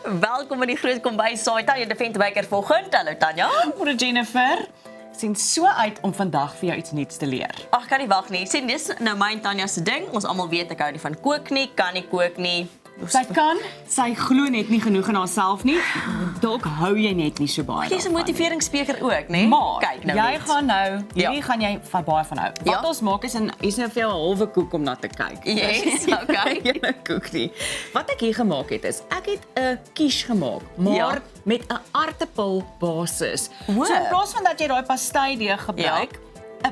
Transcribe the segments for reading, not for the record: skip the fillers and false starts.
welkom in die groot kombuis saai Tanya de Ventewyker vanoggend. Hallo Tanya. Môre Jennifer, sien so uit om vandag vir jou iets nuuts te leer. Ag, kan nie wag nie. Sien, dis nou my en Tanya se ding. Ons almal weet ek hou nie van kook nie, kan nie kook nie. Sy glo net nie genoeg in haarself nie. Dalk hou jy net nie so baie. Jy's 'n motiveringsspreker ook, né? Maar kyk nou jy net. gaan nou, hierdie gaan jy van baie van hou. Wat ons maak is is nou vir jou 'n halwe koek om na te kyk. Yes, okay. Jy koek nie. Wat ek hier gemaak het is, ek het 'n quiche gemaak, maar met 'n aartappelbasis. Wow. So in plaas van dat jy daai pasteideeg gebruik,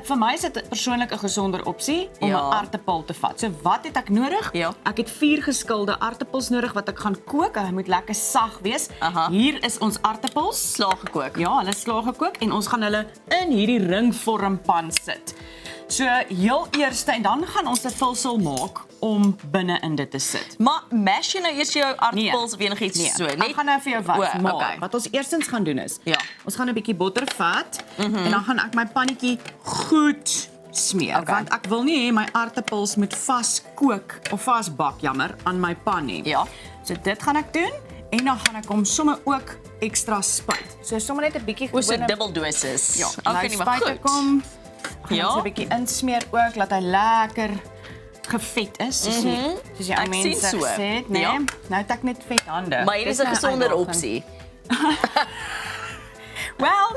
vir my is dit persoonlik 'n gesonder opsie om 'n aartappel te vat. So wat het ek nodig? Ek het 4 geskilde aartappels nodig wat ek gaan kook. Hulle moet lekker sag wees. Hier is ons aartappels. Slaag gekook. Ja, hulle is slaag gekook en ons gaan hulle in hierdie ringvormpan sit. So heel eerste en dan gaan ons 'n vulsel maak om binne in dit te sit. Maar mash jy nou eers jou aartappels of enigiets so, net? Ek gaan nou vir jou wys, maar okay. wat ons eerstens gaan doen is, ons gaan 'n bietjie botter vat en dan gaan ek my pannetjie goed smeer, want ek wil nie hê my aartappels moet vas kook of vas bak, jammer, aan my pan nie. Ja. So dit gaan ek doen en dan gaan ek hom sommer ook ekstra spuit. So sommer net 'n bietjie so dubbel dosis. Ja, okay, nie maar goed. Kom. Gaan ons 'n bietjie insmeer ook, laat hy lekker gevet is, soos jy ou mense sê, né? Nou het ek net vet hande. Maar hier is 'n gesonder opsie. Wel,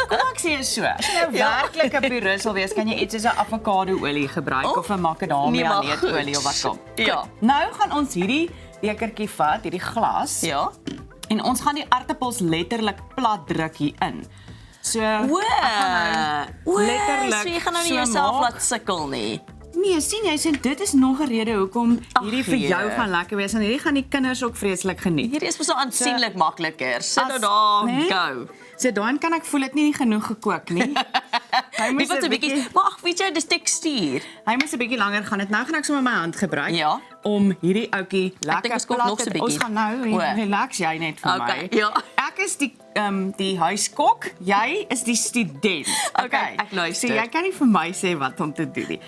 kom ek sê so. As jy nou werklik 'n purist wil wees, kan jy iets soos 'n avokadoolie gebruik of 'n makadamia neetolie of wat ook. Ja. Nou gaan ons hierdie bekertjie vat, hierdie glas. Ja. En ons gaan die aartappels letterlik plat druk hier in. So, letterlik. So jy gaan nou nie jouself laat sukkel nie. Nee, sien jy, dit is nog 'n rede hoekom hierdie vir jou gaan lekker wees en hierdie gaan die kinders ook vreeslik geniet. Hierdie is so aansienlik makliker. Sit nou daar, go. So dan kan ek voel dit nie genoeg gekook nie. Hy moet 'n bietjie, maar ag, weet jy, dis tekstuur. Hy moet 'n bietjie langer gaan. Nou gaan ek sommer my hand gebruik om hierdie ouetjie lekker plat te. Ons gaan nou relax jy net vir my. Ek is die huiskok, jy is die student. Okay, ek luister. So jy kan nie vir my sê wat om te doen nie.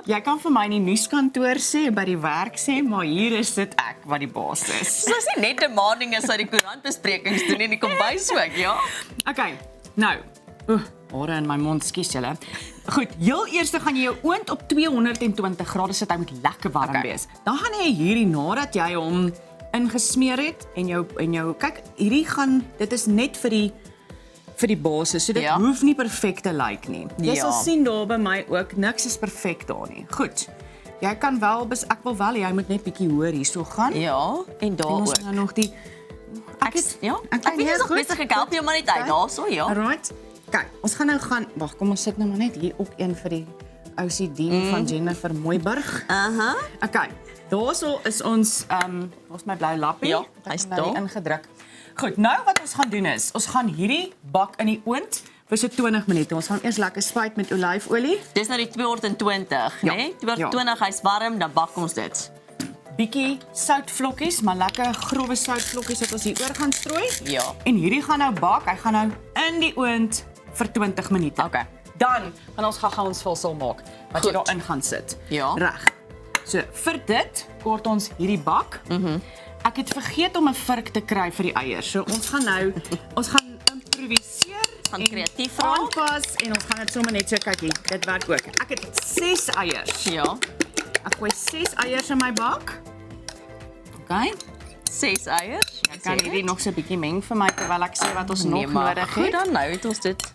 Jy kan vir my in die nuuskantoor sê, by die werk sê, maar hier is dit ek wat die baas is. So as jy net 'n maanding is uit die koerantbesprekings doen in die kombuis ook, ja? Okay, nou, hare in my mond, skus julle. Goed, heel eers gaan jy jou oond op 220 grade sit, hy moet lekker warm wees. Dan gaan jy hierdie nadat jy hom ingesmeer het en jou kyk, dit is net vir die basis, so dit hoef nie perfek te lyk nie. Jy sal sien daar by my ook, niks is perfek daar nie. Goed. Jy kan wel, ek wil wel jy moet net bietjie hoor hierso gaan. Ja, en daar ook. En ons nou nog die ek weet jy's nog besig gehelp jou maar net uit daarso, ja. Alright. Kyk, ons gaan nou wag, kom ons sit nou maar net hier op een vir die OCD van Jennifer Mooiburg. Okay. Daarso is ons ons my blou lappie. Ja, hy's daar ingedruk. Goed, nou wat ons gaan doen is, ons gaan hierdie bak in die oond vir so 20 minute. Ons gaan eers lekker spuit met olyfolie. Dis nou die 220, né? 220, hy's warm, dan bak ons dit. Bietjie soutvlokkies, maar lekker grove soutvlokkies wat ons hier oor gaan strooi. Ja. En hierdie gaan nou bak, hy gaan nou in die oond vir 20 minute. Okay. Dan gaan ons gaan ons vulsel maak wat jy daarin gaan sit. Ja. Reg. So vir dit kort ons hierdie bak. Ek het vergeet om 'n vurk te kry vir die eiers. So ons gaan improviseer, gaan kreatief raak, aanpas en ons gaan dit sommer net so kyk hier. Dit werk ook. Ek het 6 eiers. Ja. Ek gooi 6 eiers in my bak. Okay. 6 eiers. Ek kan hierdie nog so 'n bietjie meng vir my terwyl ek sê wat ons nog nodig het. Goed, dan nou het ons dit.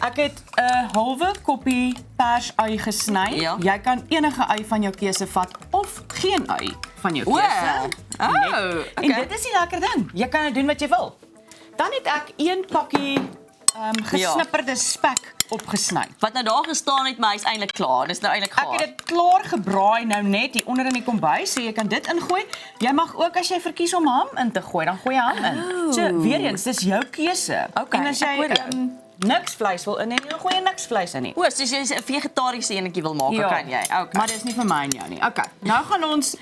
Ek het 'n halwe koppie persui gesny. Jy kan enige ui van jou keuse vat of geen ui van jou keuse. En dit is die lekker ding. Jy kan dit doen wat jy wil. Dan het ek 1 pakkie gesnipperde spek opgesny. Wat nou daar gestaan het, maar hy's eintlik klaar. Dis nou eintlik gaar. Ek het dit klaar gebraai nou net hier onder in die kombuis, so jy kan dit ingooi. Jy mag ook as jy verkies om ham in te gooi, dan gooi jy ham in. So weer eens, dis jou keuse. En as jy niks vleis wil in, dan gooi jy niks vleis in nie. O, so as jy 'n vegetariese enetjie wil maak, kan jy. Maar dis nie vir my en jou nie. Okay. Nou gaan ons,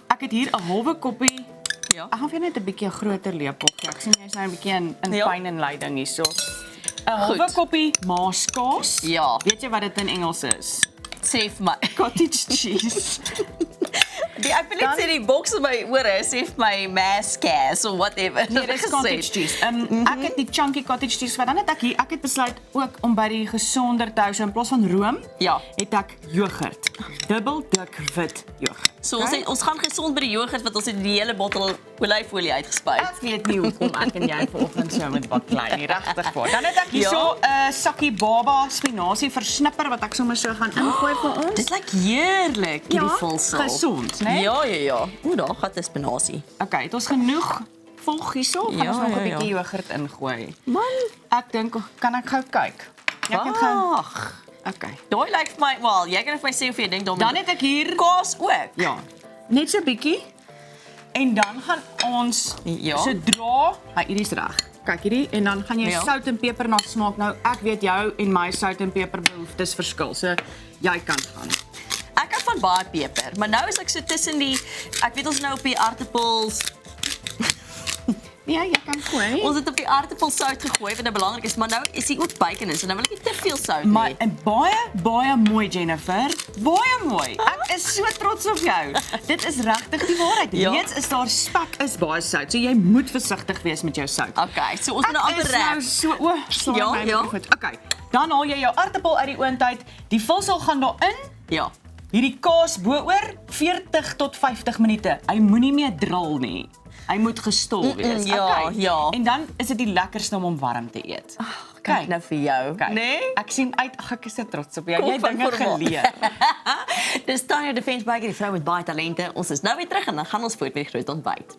ek het hier 'n halwe koppie. Ek gaan vir net 'n bietjie 'n groter lepel. Ek sien jy's nou 'n bietjie in pyn en lyding hierso. 'n halwe koppie maaskaas. Ja. Weet jy wat dit in Engels is? Sê vir my. Cottage cheese. Ek wil net sê die boks in my ore sê vir my mascas of whatever. Nee, dis cottage cheese. Ek het die chunky cottage cheese wat dan het ek het besluit ook om by die gesonder te hou. So in plaas van room, Ja. het ek yoghurt. Dubbel dik wit yoghurt. So ons gaan gesond by die yoghurt want ons het die hele bottel olyfolie uitgespuit. Ek weet nie hoekom ek en jy vanoggend so met baklei nie, regtig waar. Dan het ek hierso 'n sakkie baba spinasie versnipper wat ek sommer so gaan ingooi vir ons. Dit lyk heerlik, hierdie vulsel. Gesond, né? Ja. O, daar gaan 'n spinasie. Okay, het ons genoeg volg hierso? Gaan ons nog 'n ja. bietjie yoghurt ingooi? Man, Ek dink, kan ek gou kyk? Jy kan gou. wag. Okay. Daai lyk vir my, wel, jy kan vir my sê of jy dink daarmee. Dan het ek hier kaas ook. ja, net so bietjie. En dan gaan ons Ja. sodra, hierdie is reg. Kyk hierdie en dan gaan jy Ja. sout en peper na smaak. Nou ek weet jou en my sout en peper behoeftes verskil. So jy kan gaan. Ek hou van baie peper, maar nou is ek so tussen die ek weet ons nou op die aartappels. Nee, jy kan gooi. Ons het op die aartappelsout gegooi wat nou belangrik is, maar nou is hier ook bacon in, so nou wil ek nie te veel sout Maar nie. en baie mooi Jennifer. Baie mooi. Ek is so trots op jou. Dit is regtig die waarheid. Ja. Reeds is daar spek is baie sout. So jy moet versigtig wees met jou sout. Okay, so ons moet nou amper Ek is nou reg. so slaai Ja, my ja. goed. Okay. Dan haal jy jou aartappel uit die oond uit. Die vulsel gaan daarin. Ja. Hierdie kaas bo-oor 40 tot 50 minute. Hy moenie meer dril nie. Hy moet gestol wees. ja, ja. En dan is dit die lekkerste om hom warm te eet. Kyk nou vir jou. Kyk, Nee? Ek sien uit, ek is so trots op jou. Kom Jy het van dinge formaat. geleer. Dis Tanya Defence Baker, die vrou met baie talente. Ons is nou weer terug en dan gaan ons voort met die groot ontbyt.